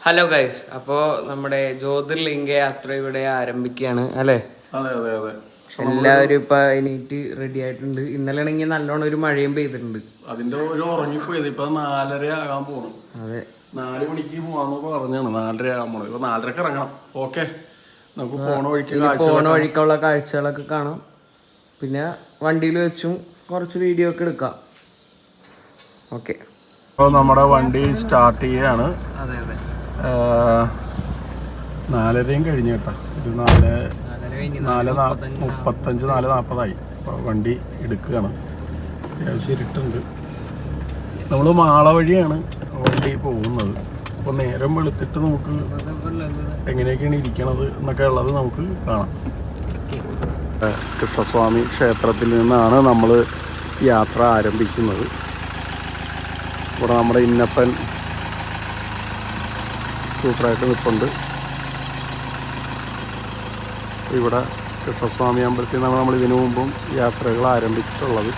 Hello guys, അപ്പോൾ നമ്മുടെ ജ്യോതിർലിംഗ യാത്ര ഇവിടെ ആരംഭിക്കുകയാണ് അല്ലേ? അതെ അതെ അതെ. എല്ലാവരും ഇപ്പൊ എണീറ്റ് റെഡി ആയിട്ടുണ്ട്. ഇന്നലെ ആണെങ്കിൽ നല്ലോണം ഒരു മഴയും പെയ്തിട്ടുണ്ട്. അതിന്റെ ഒരു ഉറങ്ങിപ്പോയത് ഇപ്പൊ 4:30 ആകാൻ പോണു. അതെ, 4 മണിക്ക് പോവാന്ന് പറഞ്ഞാണ്. 4:30 ആകാൻ പോണു. ഇപ്പൊ 4:30 ഇറങ്ങണം. ഓക്കെ, നമുക്ക് പോണ വഴിക്കുള്ള കാഴ്ചകളൊക്കെ കാണാം. പിന്നെ വണ്ടിയിൽ വെച്ചും കുറച്ച് വീഡിയോ ഒക്കെ എടുക്കാം. ഓക്കെ, അപ്പോൾ നമ്മുടെ വണ്ടി സ്റ്റാർട്ട് ചെയ്യാണ്. അതെ അതെ, 4:30 കഴിഞ്ഞ് കേട്ടോ. ഒരു 4:35 4:40 അപ്പോൾ വണ്ടി എടുക്കുകയാണ്. അത്യാവശ്യം ഇരുട്ടുണ്ട്. നമ്മൾ മാള വഴിയാണ് വണ്ടി പോകുന്നത്. അപ്പോൾ നേരം വെളുത്തിട്ട് നമുക്ക് എങ്ങനെയൊക്കെയാണ് ഇരിക്കണത് എന്നൊക്കെ ഉള്ളത് നമുക്ക് കാണാം. കൃഷ്ണസ്വാമി ക്ഷേത്രത്തിൽ നിന്നാണ് നമ്മൾ യാത്ര ആരംഭിക്കുന്നത്. ഇവിടെ നമ്മുടെ ഇന്നപ്പൻ സൂപ്പറായിട്ട് നിൽപ്പുണ്ട്. ഇവിടെ കൃഷ്ണസ്വാമി അമ്പലത്തിൽ നിന്നാണ് നമ്മൾ ഇതിനു മുമ്പും യാത്രകൾ ആരംഭിച്ചിട്ടുള്ളത്.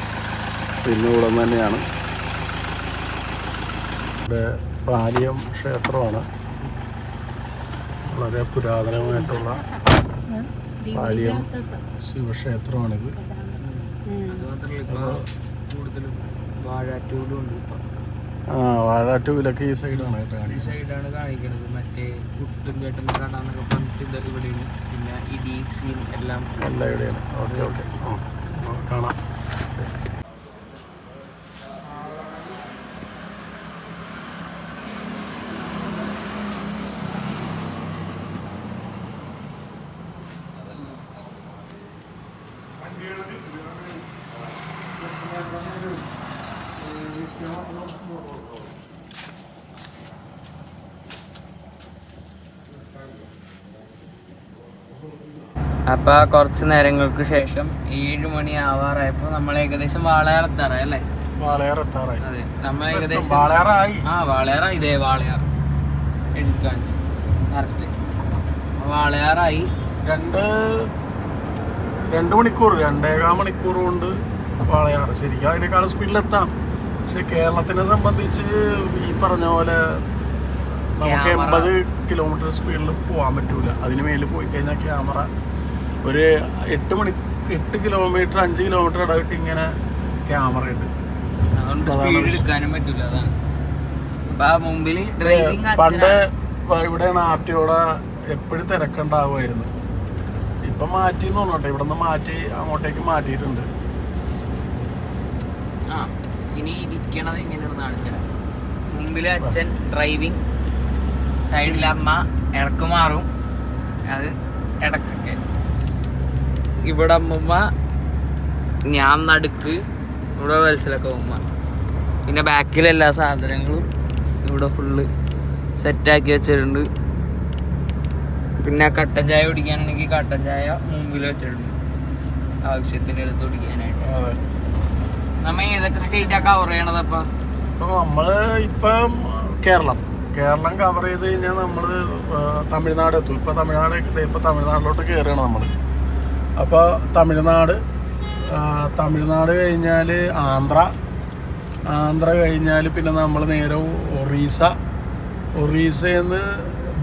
പിന്നെ ഇവിടെ തന്നെയാണ്. ഇവിടെ പാലിയം ക്ഷേത്രമാണ്. വളരെ പുരാതനമായിട്ടുള്ള പാലിയം ശിവക്ഷേത്രമാണിത്. കൂടുതലും വാഴാറ്റൂലുണ്ട്. വാഴാറ്റൂലൊക്കെ ഈ സൈഡാണ് കേട്ടോ കാണിക്കുന്നത്. മറ്റേ കുട്ടും ചേട്ടൻ കാണാന്നൊക്കെ പറഞ്ഞിട്ട് ഇതൊക്കെ ഇവിടെയാണ്. പിന്നെ ഇടി സീൻ എല്ലാം ഇവിടെയാണ്. ഓക്കെ ഓക്കെ, കാണാം. അപ്പൊ കുറച്ച് നേരങ്ങൾക്ക് ശേഷം 7 മണി ആവാറായപ്പോ നമ്മൾ ഏകദേശം വാളയാറെത്താറായി അല്ലേ? വാളയാറെത്താറായി. അതെ, നമ്മൾ ഏകദേശം വാളയാറായി. വാളയാറായി. ഇതേ വാളയാർ എടുക്കാൻ കറക്റ്റ് വാളയാറായി. 2 മണിക്കൂർ 2.25 മണിക്കൂർ കൊണ്ട് വാളയാറ്. ശരിക്കും അതിനേക്കാൾ സ്പീഡിലെത്താം. പക്ഷെ കേരളത്തിനെ സംബന്ധിച്ച് ഈ പറഞ്ഞ പോലെ നമുക്ക് 80 കിലോമീറ്റർ സ്പീഡിൽ പോകാൻ പറ്റൂല. അതിന് മേലിൽ പോയി കഴിഞ്ഞാൽ ക്യാമറ ഒരു 8 കിലോമീറ്റർ 5 കിലോമീറ്റർ ഇടവിട്ട് ഇങ്ങനെ ക്യാമറ ഉണ്ട്. പണ്ട് ഇവിടെയാണ് ആർടിയോടെ എപ്പോഴും തിരക്കുണ്ടാവുമായിരുന്നു. ഇപ്പൊ മാറ്റി തോന്നട്ടെ, ഇവിടെ നിന്ന് മാറ്റി അങ്ങോട്ടേക്ക് മാറ്റിയിട്ടുണ്ട്. ഇനി ഇരിക്കണത് എങ്ങനെയാണെന്ന് കാണിച്ചാൽ, മുമ്പില് അച്ഛൻ ഡ്രൈവിങ്, സൈഡിൽ അമ്മ ഇടക്ക് മാറും. അത് ഇടക്കൊക്കെ ഇവിടെ അമ്മൂമ്മ, ഞാൻ നടുക്ക്, ഇവിടെ വത്സലൊക്കെ ഉമ്മ. പിന്നെ ബാക്കിലെല്ലാ സാധനങ്ങളും ഇവിടെ ഫുള്ള് സെറ്റാക്കി വെച്ചിട്ടുണ്ട്. പിന്നെ കട്ടൻ ചായ കുടിക്കാനാണെങ്കിൽ കട്ടൻ ചായ മുമ്പിൽ വെച്ചിട്ടുണ്ട്, ആവശ്യത്തിന് എടുത്ത് കുടിക്കാനായിട്ട്. നമ്മ ഏതൊക്കെ സ്റ്റേറ്റാ കവർ ചെയ്യണത്? അപ്പൊ നമ്മള് ഇപ്പം കേരളം കവർ ചെയ്ത് കഴിഞ്ഞാൽ നമ്മള് തമിഴ്നാട് എത്തും. ഇപ്പൊ തമിഴ്നാട്ടിലോട്ട് കയറുകയാണ് നമ്മള്. അപ്പോൾ തമിഴ്നാട് കഴിഞ്ഞാൽ ആന്ധ്ര കഴിഞ്ഞാൽ പിന്നെ നമ്മൾ നേരെ ഒറീസയിൽ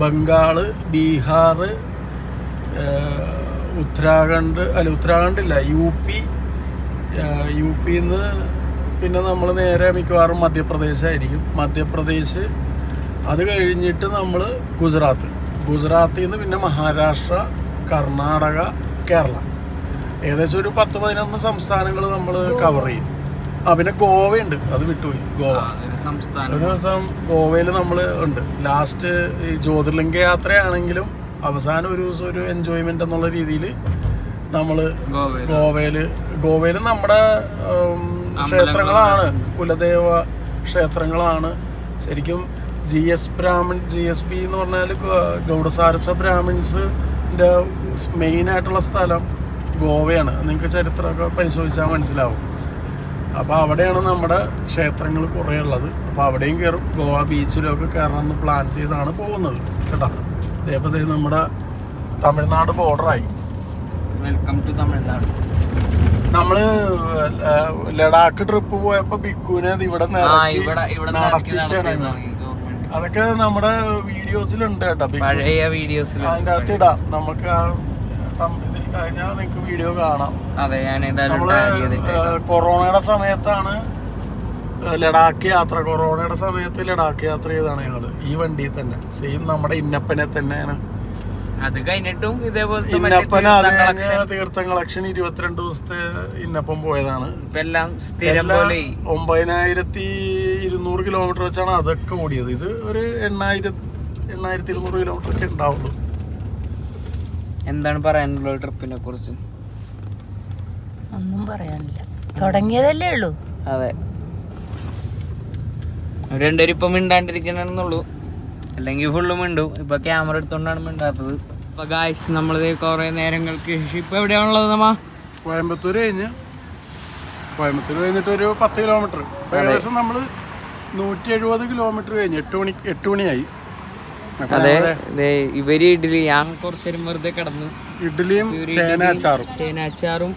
ബംഗാൾ, ബീഹാർ, ഉത്തരാഖണ്ഡ് യു പിന്ന് പിന്നെ നമ്മൾ നേരെ മിക്കവാറും മധ്യപ്രദേശ്. അത് കഴിഞ്ഞിട്ട് നമ്മൾ ഗുജറാത്തിൽ നിന്ന് പിന്നെ മഹാരാഷ്ട്ര, കർണാടക, കേരള. ഏകദേശം ഒരു 10-11 സംസ്ഥാനങ്ങൾ നമ്മൾ കവർ ചെയ്യും. പിന്നെ ഗോവയുണ്ട്, അത് വിട്ടുപോയി. ഗോവ ഒരു ദിവസം ഗോവയിൽ നമ്മൾ ഉണ്ട്. ലാസ്റ്റ് ഈ ജ്യോതിർലിംഗ യാത്രയാണെങ്കിലും അവസാനം ഒരു ദിവസം ഒരു എൻജോയ്മെന്റ് എന്നുള്ള രീതിയിൽ നമ്മൾ ഗോവയിൽ നമ്മുടെ ക്ഷേത്രങ്ങളാണ്, കുലദേവ ക്ഷേത്രങ്ങളാണ്. ശരിക്കും GSB എന്ന് പറഞ്ഞാൽ ഗൗഡസാരസ ബ്രാഹ്മിൻസിന്റെ മെയിൻ ആയിട്ടുള്ള സ്ഥലം ഗോവയാണ്. നിങ്ങൾക്ക് ചരിത്രമൊക്കെ പരിശോധിച്ചാൽ മനസ്സിലാവും. അപ്പോൾ അവിടെയാണ് നമ്മുടെ ക്ഷേത്രങ്ങൾ കുറേ ഉള്ളത്. അപ്പോൾ അവിടെയും കയറും. ഗോവ ബീച്ചിലൊക്കെ കയറണമെന്ന് പ്ലാൻ ചെയ്താണ് പോകുന്നത് കേട്ടോ. അതേപോലെ നമ്മുടെ തമിഴ്നാട് ബോർഡറായി. Welcome to Tamil Nadu. നമ്മള് ലഡാക്ക് ട്രിപ്പ് പോയപ്പോ ബിക്കുവിനെ ഇവിടെ അതൊക്കെ നമ്മുടെ വീഡിയോസിലുണ്ട് കേട്ടോ, പഴയ വീഡിയോസിൽ അതിന്റെ അകത്ത് ഇടാം. നമുക്ക് ഇതിൽ കഴിഞ്ഞാൽ നിങ്ങൾക്ക് വീഡിയോ കാണാം. അതെ, ഞാൻ നമ്മള് കൊറോണയുടെ സമയത്താണ് ലഡാക്ക് യാത്ര, കൊറോണയുടെ സമയത്ത് ലഡാക്ക് യാത്ര ചെയ്താണ് ഞങ്ങള് ഈ വണ്ടിയിൽ തന്നെ. സെയിം നമ്മുടെ ഇന്നപ്പനെ തന്നെയാണ്. അത് കഴിഞ്ഞിട്ടും ഇതേപോലെ ഇന്നപ്പന അത് കഴിഞ്ഞ തീർത്ഥം കളക്ഷൻ 22 ദിവസത്തെ ഇന്നപ്പം പോയതാണ്. 9200 കിലോമീറ്റർ വെച്ചാണ് അതൊക്കെ ഓടിയത്. ഇത് ഒരു 8200 കിലോമീറ്റർ ഒക്കെ ഉണ്ടാവുള്ളൂ. എന്താണ് പറയാനുള്ളത് ട്രിപ്പിനെ കുറിച്ച്? ഒന്നും പറയാനില്ല, തുടങ്ങിയതല്ലേ ഉള്ളൂ. അതെ, രണ്ടുപേരും ഇപ്പം മിണ്ടാണ്ടിരിക്കണമെന്നുള്ളൂ, അല്ലെങ്കിൽ ഫുള്ള് മിണ്ടും. ഇപ്പൊ ക്യാമറ എടുത്തോണ്ടാണ് മിണ്ടാത്തത്. അപ്പൊ ഗായ്സ്, നമ്മളിത് കുറെ നേരങ്ങൾക്ക് ശേഷം ഇപ്പൊ എവിടെയാണുള്ളത്? കോയമ്പത്തൂർ കഴിഞ്ഞിട്ട് ഒരു 10 കിലോമീറ്റർ, ഏകദേശം നമ്മള് 170 കിലോമീറ്റർ കഴിഞ്ഞ് 8 മണിയായി. അതെ, ഇവര് ഇഡ്ഡലി, ഞാൻ കുറച്ചു നേരം വെറുതെ കിടന്നു. ഇഡ്ഡലിയും ചേനാച്ചാറും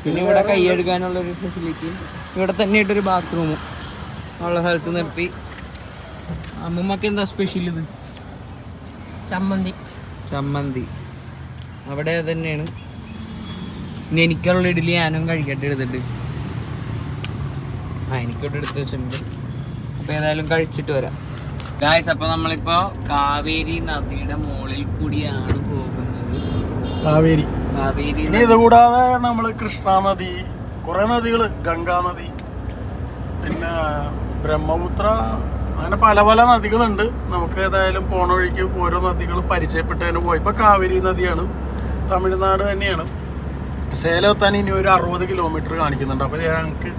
പിന്നെ ഇവിടെ കൈയെടുക്കാനുള്ള ഒരു ഫെസിലിറ്റിയും ഇവിടെ തന്നെ ആയിട്ടൊരു ബാത്റൂമും ഉള്ള സ്ഥലത്ത് നിർത്തി. അമ്മൂമ്മക്ക് എന്താ സ്പെഷ്യൽ? ഇത് ചമ്മന്തി അവിടെ തന്നെയാണ്. ഇനി എനിക്കുള്ള ഇഡ്ഡലി ഞാനും കഴിക്കട്ടെ എടുത്തിട്ട്. എനിക്കോട്ട് എടുത്ത് വെച്ചിട്ടുണ്ട്. അപ്പൊ ഏതായാലും കഴിച്ചിട്ട് വരാം ഗായ്സ്. അപ്പൊ നമ്മളിപ്പോ കാവേരി നദിയുടെ മുകളിൽ കൂടിയാണ് പോകുന്നത്. കാവേരി ഇത് കൂടാതെ നമ്മള് കൃഷ്ണ നദി, കുറെ നദികള്, ഗംഗാ നദി, പിന്നെ ബ്രഹ്മപുത്ര, അങ്ങനെ പല പല നദികളുണ്ട്. നമുക്ക് ഏതായാലും പോണ വഴിക്ക് ഓരോ നദികൾ പരിചയപ്പെട്ടതിന് പോയി. ഇപ്പൊ കാവേരി നദിയാണ്, തമിഴ്നാട് തന്നെയാണ്. സേലം എത്താൻ ഇനി ഒരു 60 കിലോമീറ്റർ കാണിക്കുന്നുണ്ട്. അപ്പൊ ഞങ്ങൾക്ക്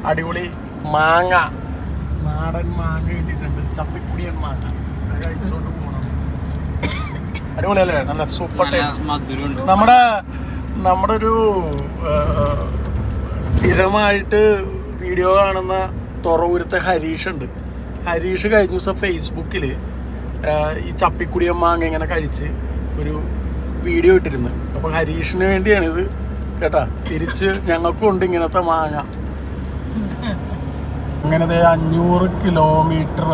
അടിപൊളി മാങ്ങ, നാടൻ മാങ്ങ കിട്ടിയിട്ടുണ്ട്, ചപ്പിക്കുടിയൻ മാങ്ങ, കഴിച്ചുകൊണ്ട് പോകണം. അടിപൊളിയല്ലേ, നല്ല സൂപ്പർ ടേസ്റ്റ്. നമ്മുടെ ഒരു സ്ഥിരമായിട്ട് വീഡിയോ കാണുന്ന തുറവൂരത്തെ ഹരീഷ് ഉണ്ട്. ഹരീഷ് കഴിഞ്ഞ ദിവസം ഫേസ്ബുക്കിൽ ഈ ചപ്പിക്കുടിയൻ മാങ്ങ ഇങ്ങനെ കഴിച്ച് ഒരു വീഡിയോ ഇട്ടിരുന്നു. അപ്പോൾ ഹരീഷിന് വേണ്ടിയാണിത് കേട്ടാ. തിരിച്ച് ഞങ്ങൾക്കും ഉണ്ട് ഇങ്ങനത്തെ മാങ്ങ. അങ്ങനെ 500 കിലോമീറ്റർ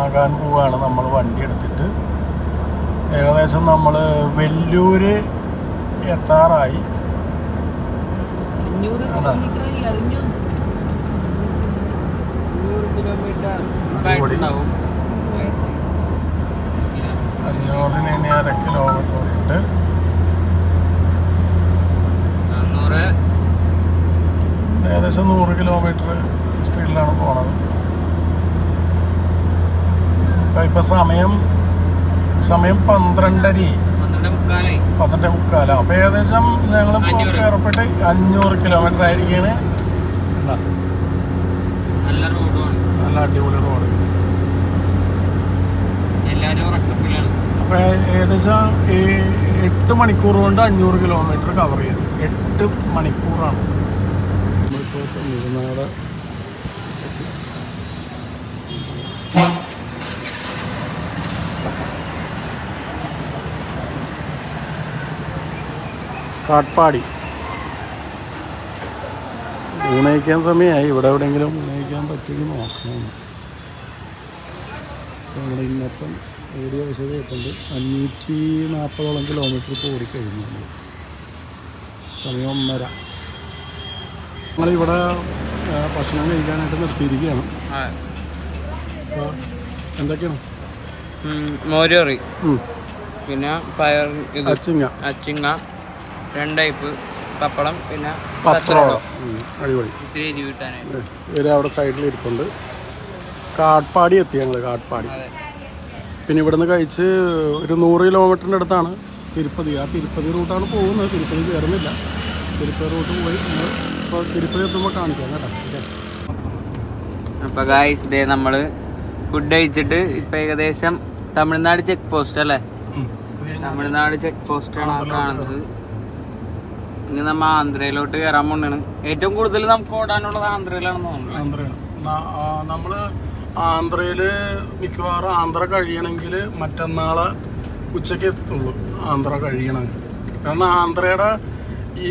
ആകാൻ പോവാണ് നമ്മൾ വണ്ടി എടുത്തിട്ട്. ഏകദേശം നമ്മൾ വെല്ലൂര് എത്താറായി. ഉണ്ടാവും. 500 ഇനി 1/2 കിലോമീറ്റർ ഓടിയിട്ട് ഏകദേശം 100 കിലോമീറ്റർ സ്പീഡിലാണ് പോണത്. ഇപ്പൊ സമയം 12:30, 12:45. അപ്പൊ ഏകദേശം ഞങ്ങൾ ഏർപ്പെട്ട് 500 കിലോമീറ്റർ ആയിരിക്കാണ്. നല്ല അടിപൊളി റോഡ്. അപ്പൊ ഏകദേശം 8 മണിക്കൂർ കൊണ്ട് 500 കിലോമീറ്റർ കവർ ചെയ്തു. 8 മണിക്കൂറാണ്. നമ്മളിപ്പോൾ തമിഴ്നാട് കാട്ട്പാടി. ഊണയിക്കാൻ സമയമായി. ഇവിടെ എവിടെയെങ്കിലും ഊണയിക്കാൻ പറ്റുമെങ്കിൽ നോക്കണം. നമ്മുടെ ഇന്നപ്പം ഓടിയ വശത്ത് കിട്ടുന്നത് 540 കിലോമീറ്റർ ഇപ്പോൾ ഓടിക്കഴിഞ്ഞു. സമയം 1:30. ഞങ്ങളിവിടെ ഭക്ഷണം കഴിക്കാനായിട്ട് നിർത്തിയിരിക്കുകയാണ്. അപ്പോൾ എന്തൊക്കെയാണ്? മോരുകറി, പിന്നെ പയർ, അച്ചിങ്ങ, 2 ടൈപ്പ് പപ്പടം, പിന്നെ പത്രോളം. അടിപൊളി. ഇത്തിരി എരിവ് കിട്ടാനായിട്ട് ഇവർ അവിടെ സൈഡിൽ ഇരിപ്പുണ്ട്. കാട്ട്പാടി എത്തി ഞങ്ങൾ. കാട്ട്പാടി പിന്നെ ഇവിടുന്ന് കഴിച്ച് ഒരു 100 കിലോമീറ്ററിൻ്റെ അടുത്താണ് തിരുപ്പതി. ആ തിരുപ്പതി റൂട്ടാണ് പോകുന്നത്. തിരുപ്പതി കയറുന്നില്ല. തിരുപ്പതി റൂട്ട് പോയി നമ്മൾ ഇപ്പോൾ തിരുപ്പതി എത്തുമ്പോൾ കാണിക്കാം കേട്ടോ. അപ്പോൾ ഗായ്സ്, ഇതേ നമ്മൾ ഫുഡ് കഴിച്ചിട്ട് ഇപ്പം ഏകദേശം തമിഴ്നാട് ചെക്ക് പോസ്റ്റ് അല്ലേ? തമിഴ്നാട് ചെക്ക് പോസ്റ്റാണ് കാണുന്നത്. ഇനി നമ്മൾ ആന്ധ്രയിലോട്ട് കയറാൻ പോകണാണ്. ഏറ്റവും കൂടുതൽ നമുക്ക് ഓടാനുള്ളത് ആന്ധ്രയിലാണെന്ന് തോന്നുന്നു. ആന്ധ്രയാണ്. നമ്മൾ ആന്ധ്രയിൽ മിക്കവാറും ആന്ധ്ര കഴിയണമെങ്കിൽ മറ്റന്നാളെ ഉച്ചയ്ക്ക് എത്തുള്ളൂ. ആന്ധ്ര കഴിയണമെങ്കിൽ. കാരണം ആന്ധ്രയുടെ ഈ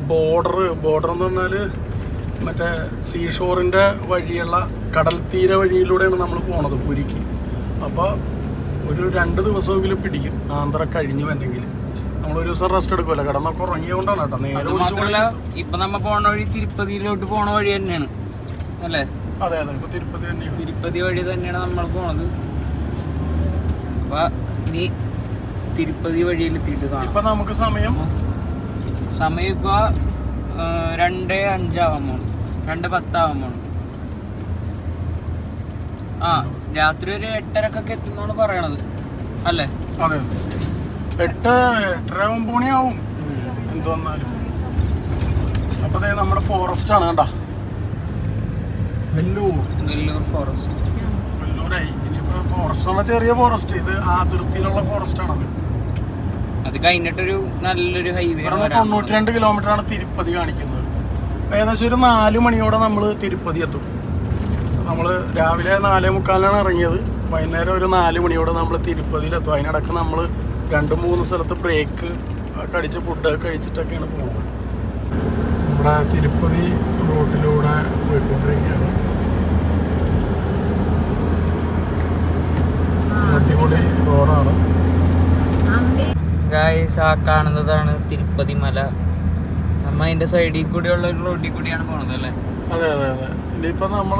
ബോർഡർ എന്ന് പറഞ്ഞാൽ മറ്റേ സീഷോറിൻ്റെ വഴിയുള്ള കടൽ തീര വഴിയിലൂടെയാണ് നമ്മൾ പോണത് പുരിക്ക്. അപ്പോൾ ഒരു 2 ദിവസമെങ്കിലും പിടിക്കും ആന്ധ്ര കഴിഞ്ഞ് വന്നെങ്കിൽ. നമ്മളൊരു ദിവസം റെസ്റ്റ് എടുക്കുമല്ലോ, കിടന്നൊക്കെ ഉറങ്ങിയോണ്ടാണ് കേട്ടോ. നേരെ മാത്രമല്ല ഇപ്പൊ നമ്മ പോണ വഴി തിരുപ്പതിയിലോട്ട് പോണ വഴി തന്നെയാണ് അല്ലേ? അതെ അതെ, ഇപ്പൊ തിരുപ്പതി തന്നെയാണ്. തിരുപ്പതി വഴി തന്നെയാണ് നമ്മൾ പോണത്. അപ്പൊ ഇനി തിരുപ്പതി വഴിയിൽ എത്തിയിട്ട് കാണാം. ഇപ്പൊ നമുക്ക് സമയം ഇപ്പൊ 2:05 ആവാൻ പോണു, 2:10 ആവാൻ പോണു. ആ രാത്രി ഒരു 8:30 എത്തുന്നാണ് പറയണത് അല്ലേ? അതെ, 8-8:30 മണിയാവും എന്തോന്നാലും. അപ്പൊ നമ്മുടെ ഫോറസ്റ്റ് ആണ് കണ്ട, വെല്ലൂർ ഫോറസ്റ്റ്. വെല്ലൂരായി. ഇനിയിപ്പോ ഫോറസ്റ്റ് ആണ്, ചെറിയ ഫോറസ്റ്റ്. ഇത് അതിർത്തിയിലുള്ള ഫോറസ്റ്റ് ആണത്. അത് കഴിഞ്ഞിട്ടൊരു നല്ലൊരു ഹൈവേ. 92 കിലോമീറ്റർ ആണ് തിരുപ്പതി കാണിക്കുന്നത്. ഏകദേശം ഒരു 4 മണിയോടെ നമ്മൾ തിരുപ്പതി എത്തും. നമ്മൾ രാവിലെ 4:45 ഇറങ്ങിയത്. വൈകുന്നേരം ഒരു 4 മണിയോടെ നമ്മൾ തിരുപ്പതിയിലെത്തും. അതിനിടയ്ക്ക് നമ്മൾ 2-3 സ്ഥലത്ത് ബ്രേക്ക് കടിച്ച് ഫുഡ് കഴിച്ചിട്ടൊക്കെയാണ് പോകുന്നത്. നമ്മുടെ തിരുപ്പതി റോഡിലൂടെ പോയിക്കൊണ്ടിരിക്കുകയാണ്. അടിപൊളി റോഡാണ്. ഗായ്സ്, ആ കാണുന്നതാണ് തിരുപ്പതി മല. നമ്മ അതിന്റെ സൈഡിൽ കൂടിയുള്ള ഒരു റോഡിൽ കൂടിയാണ് പോണത് അല്ലേ? അതെ അതെ അതെ. ഇനിയിപ്പോൾ നമ്മൾ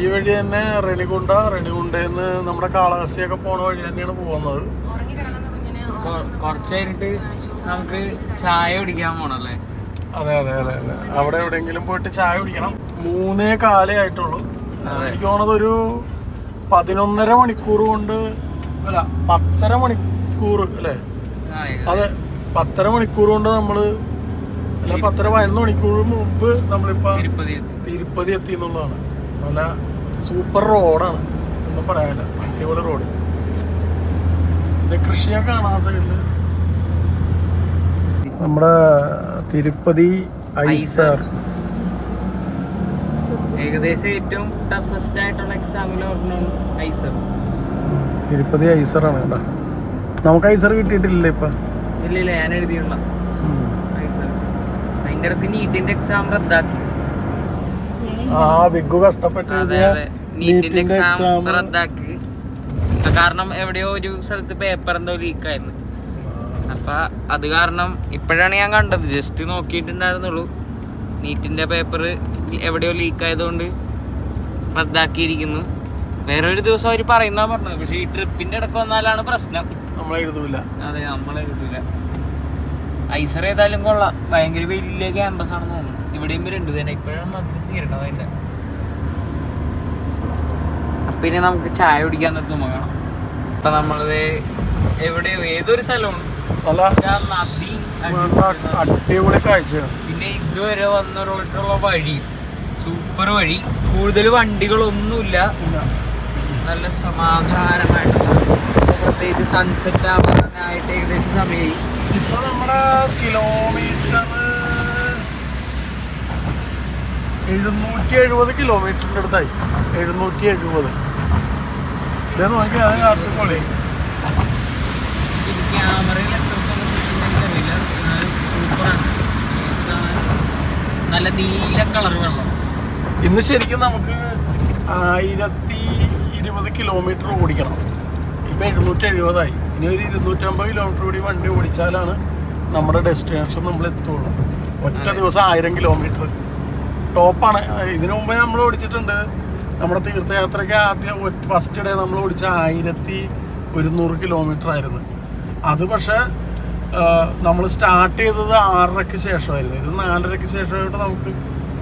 ഈ വഴി തന്നെ റെണികുണ്ടയിൽ നിന്ന് നമ്മുടെ കാളഹസ്തിയൊക്കെ പോണ വഴി തന്നെയാണ് പോകുന്നത്. കുറച്ച് കഴിഞ്ഞിട്ട് നമുക്ക് ചായ കുടിക്കാൻ പോണല്ലേ? അതെ അതെ അതെ അതെ. അവിടെ എവിടെയെങ്കിലും പോയിട്ട് ചായ കുടിക്കണം. 3:15 ആയിട്ടുള്ളൂ. എനിക്ക് തോന്നുന്നത് ഒരു 11.5 മണിക്കൂർ കൊണ്ട്, അല്ല 10.5 മണിക്കൂർ അല്ലേ? അതെ, 10.5 മണിക്കൂർ കൊണ്ട് നമ്മള്, അല്ല 10-11 മണിക്കൂർ മുമ്പ് നമ്മളിപ്പോ തിരുപ്പതി എത്തി എന്നുള്ളതാണ്. നല്ല സൂപ്പർ റോഡാണ്, ഒന്നും പറയാനില്ല. അടിപൊളി റോഡ്. പിന്നെ കൃഷിയൊക്കെ കാണാൻ സൈഡില്. നമ്മുടെ തിരുപ്പതി ഐസർ ഏകദേശം ഏറ്റവും ടഫസ്റ്റ് ആയിട്ടുള്ള എക്സാമിൽ ഐസർ. തിരുപ്പതി ഐസറാണ് കേട്ടോ. നമുക്ക് ഐസർ കിട്ടിയിട്ടില്ല ഇപ്പൊ. ഇല്ല, ഞാൻ എഴുതിയുള്ള ഐസർ. അതിന്റെ ഇടയ്ക്ക് നീറ്റിന്റെ എക്സാം റദ്ദാക്കി. ബിഗു കഷ്ടപ്പെട്ട് നീറ്റിന്റെ എക്സാം റദ്ദാക്കി. കാരണം എവിടെയോ ഒരു സ്ഥലത്ത് പേപ്പർ എന്തോ ലീക്കായിരുന്നു. അപ്പൊ അത് കാരണം ഇപ്പോഴാണ് ഞാൻ കണ്ടത്. ജസ്റ്റ് നോക്കിയിട്ടുണ്ടായിരുന്നുള്ളൂ. നീറ്റിന്റെ പേപ്പർ എവിടെയോ ലീക്ക് ആയതുകൊണ്ട് റദ്ദാക്കിയിരിക്കുന്നു. വേറൊരു ദിവസം അവർ പറയുന്ന പറഞ്ഞത്. പക്ഷെ ഈ ട്രിപ്പിന്റെ ഇടയ്ക്ക് വന്നാലാണ് പ്രശ്നം. നമ്മളെഴുതൂല. അതെ, നമ്മളെഴുതൂല. ഐസർ ഏതായാലും കൊള്ളാം. ഭയങ്കര വലിയ ക്യാമ്പസ് ആണെന്ന് തോന്നുന്നു. ഇവിടെയും വരുന്നുണ്ട് തന്നെ. ഇപ്പോഴാണ് മധുരം തീരണത് അതിന്റെ. പിന്നെ നമുക്ക് ചായ കുടിക്കാൻ നിർത്തുമ്പോൾ കാണാം. ഇപ്പൊ നമ്മളത് എവിടെയോ ഏതൊരു സ്ഥലമാണ് നദി, അടിപൊളി കാഴ്ചയാണ്. പിന്നെ ഇതുവരെ വന്നിട്ടുള്ള വഴി സൂപ്പർ വഴി. കൂടുതൽ വണ്ടികളൊന്നുമില്ല. നല്ല സമാധാനമായിട്ട്, പ്രത്യേകിച്ച് സൺസെറ്റ് ആവാനായിട്ട് ഏകദേശം സമയമായി. ഇപ്പൊ നമ്മുടെ കിലോമീറ്റർ 770 കിലോമീറ്ററിന്റെ അടുത്തായി. 770. ഇതെന്ന് നോക്കിയാൽ അത് കാട്ടിക്കൊള്ളി. ക്യാമറയിൽ എത്രത്തോളം അറിയില്ല. സൂപ്പറാണ്. നല്ല നീല കളർ വെള്ളം. ഇന്ന് ശരിക്കും നമുക്ക് 1020 കിലോമീറ്റർ ഓടിക്കണം. ഇപ്പം 770 ഇനി ഒരു 250 കിലോമീറ്റർ കൂടി വണ്ടി ഓടിച്ചാലാണ് നമ്മുടെ ഡെസ്റ്റിനേഷൻ നമ്മൾ എത്തുള്ളൂ. ഒറ്റ ദിവസം 1000 കിലോമീറ്റർ ടോപ്പാണ്. ഇതിനു മുമ്പേ നമ്മൾ ഓടിച്ചിട്ടുണ്ട്. നമ്മുടെ തീർത്ഥയാത്രയ്ക്ക് ആദ്യം ഫസ്റ്റ് ഡേ നമ്മൾ ഓടിച്ച 1100 കിലോമീറ്റർ ആയിരുന്നു. അത് പക്ഷേ നമ്മൾ സ്റ്റാർട്ട് ചെയ്തത് 6:30 ശേഷമായിരുന്നു. ഇത് 4:30 ശേഷമായിട്ട് നമുക്ക്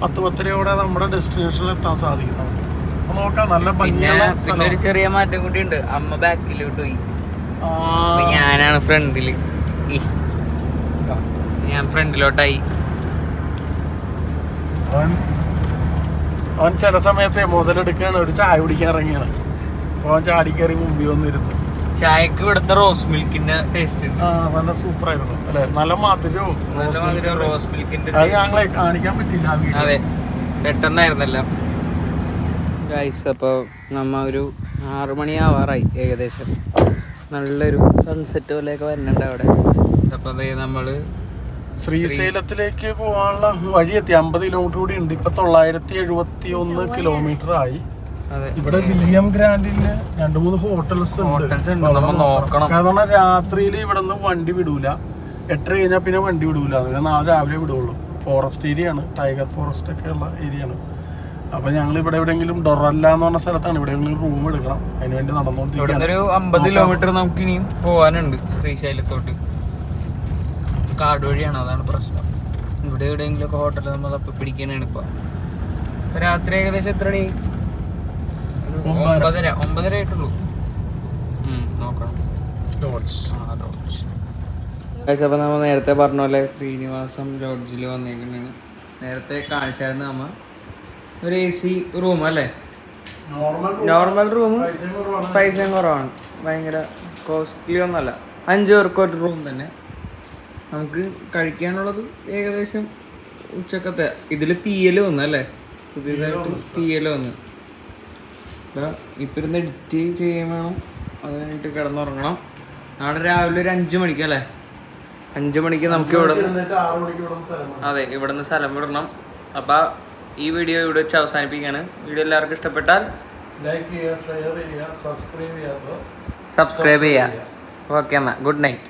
10-10:30 നമ്മുടെ ഡെസ്റ്റിനേഷനിൽ എത്താൻ സാധിക്കും. നമുക്ക് നോക്കാം. നല്ല ഭംഗിയുള്ള പിന്നെ ഒരു ചെറിയ മാറ്റം കൂടി ഉണ്ട്. അമ്മ ബാക്കിലോട്ട് പോയി, ഞാനാണ് ഫ്രണ്ടില്. ഞാൻ ഫ്രണ്ടിലോട്ടായി. അവൻ ചില സമയത്തെ മുതലെടുക്കുകയാണ്. ഒരു ചായ കുടിക്കാൻ ഇറങ്ങിയാണ്. അപ്പോൾ അവൻ ചാടിക്കയറി മുമ്പിൽ വന്നിരുന്നു. ചായക്ക് ഇവിടുത്തെ റോസ് മിൽക്കിന്റെ ടേസ്റ്റ് ഉണ്ട്. നല്ല സൂപ്പർ ആയിരുന്നു അല്ലെ? നല്ല മധുരവും റോസ് മിൽക്കിന്റെ അത് ഞങ്ങളെ കാണിക്കാൻ പറ്റില്ല. അതെ, പെട്ടെന്നായിരുന്നല്ല. അപ്പോൾ നമ്മ ഒരു 6 മണിയാവാറായി ഏകദേശം. നല്ലൊരു സൺസെറ്റ് പോലെയൊക്കെ വരുന്നുണ്ട് അവിടെ. അപ്പോൾ അതേ നമ്മള് ശ്രീശൈലത്തിലേക്ക് പോകാനുള്ള വഴി എത്തി. 50 കിലോമീറ്റർ കൂടി ഉണ്ട്. ഇപ്പൊ 971 കിലോമീറ്റർ ആയി. അതെ. ഇവിടെ വില്യം ഗ്രാൻഡിന് 2-3 ഹോട്ടൽസ് ഹോട്ടൽസ് ഉണ്ട്, നമ്മൾ നോക്കണം. കാരണം രാത്രിയിൽ ഇവിടെ നിന്ന് വണ്ടി വിടൂല, 8 കഴിഞ്ഞാൽ പിന്നെ വണ്ടി വിടൂല, അങ്ങനെ നാളെ രാവിലെ വിടുള്ളൂ. ഫോറസ്റ്റ് ഏരിയ ആണ്, ടൈഗർ ഫോറസ്റ്റ് ഒക്കെ ഉള്ള ഏരിയ ആണ്. അപ്പൊ ഞങ്ങൾ ഇവിടെ എവിടെയെങ്കിലും ഡൊറല്ല എന്ന് പറഞ്ഞ സ്ഥലത്താണ്, ഇവിടെ റൂം എടുക്കണം, അതിനുവേണ്ടി നടന്നുകൊണ്ടിരിക്കുകയാണ്. ഒരു 50 കിലോമീറ്റർ നമുക്ക് ഇനിയും പോകാനുണ്ട് ശ്രീശൈലത്തോട്ട്. കാട് വഴിയാണ്, അതാണ് പ്രശ്നം. ഇവിടെ എവിടെയെങ്കിലും ഒക്കെ ഹോട്ടൽ നമ്മൾ അപ്പൊ പിടിക്കാനാണ് ഇപ്പൊ. രാത്രി ഏകദേശം എത്ര മണി? 9:30 ആയിട്ടുള്ളൂ. നോക്കണം. അപ്പൊ നമ്മ നേരത്തെ പറഞ്ഞ പോലെ ശ്രീനിവാസം ലോഡ്ജിൽ വന്നേക്കണാണ്. നേരത്തെ കാണിച്ചായിരുന്നു നമ്മ ഒരു AC റൂം അല്ലേ, നോർമൽ റൂം. പൈസയും കുറവാണ്, ഭയങ്കര കോസ്റ്റ്ലി ഒന്നല്ല. 5 പേർക്ക് ഒരു റൂം തന്നെ. നമുക്ക് കഴിക്കാനുള്ളത് ഏകദേശം ഉച്ചക്കത്തെ. ഇതിൽ തീയൽ വന്നു അല്ലേ, പുതിയതായിട്ട് തീയൽ വന്നു. ഇപ്പം ഇരുന്ന് എഡിറ്റ് ചെയ്യാൻ വേണം, അത് കഴിഞ്ഞിട്ട് കിടന്നുറങ്ങണം. നാളെ രാവിലെ ഒരു 5 മണിക്ക് അല്ലേ, 5 മണിക്ക് നമുക്ക് ഇവിടെ അതെ ഇവിടുന്ന് സ്ഥലം വിടണം. അപ്പം ഈ വീഡിയോ ഇവിടെ വെച്ച് അവസാനിപ്പിക്കുകയാണ്. വീഡിയോ എല്ലാവർക്കും ഇഷ്ടപ്പെട്ടാൽ ലൈക്ക് ചെയ്യുക, ഷെയർ ചെയ്യുക, സബ്സ്ക്രൈബ് ചെയ്യുക. ഓക്കെ, എന്നാൽ ഗുഡ് നൈറ്റ്.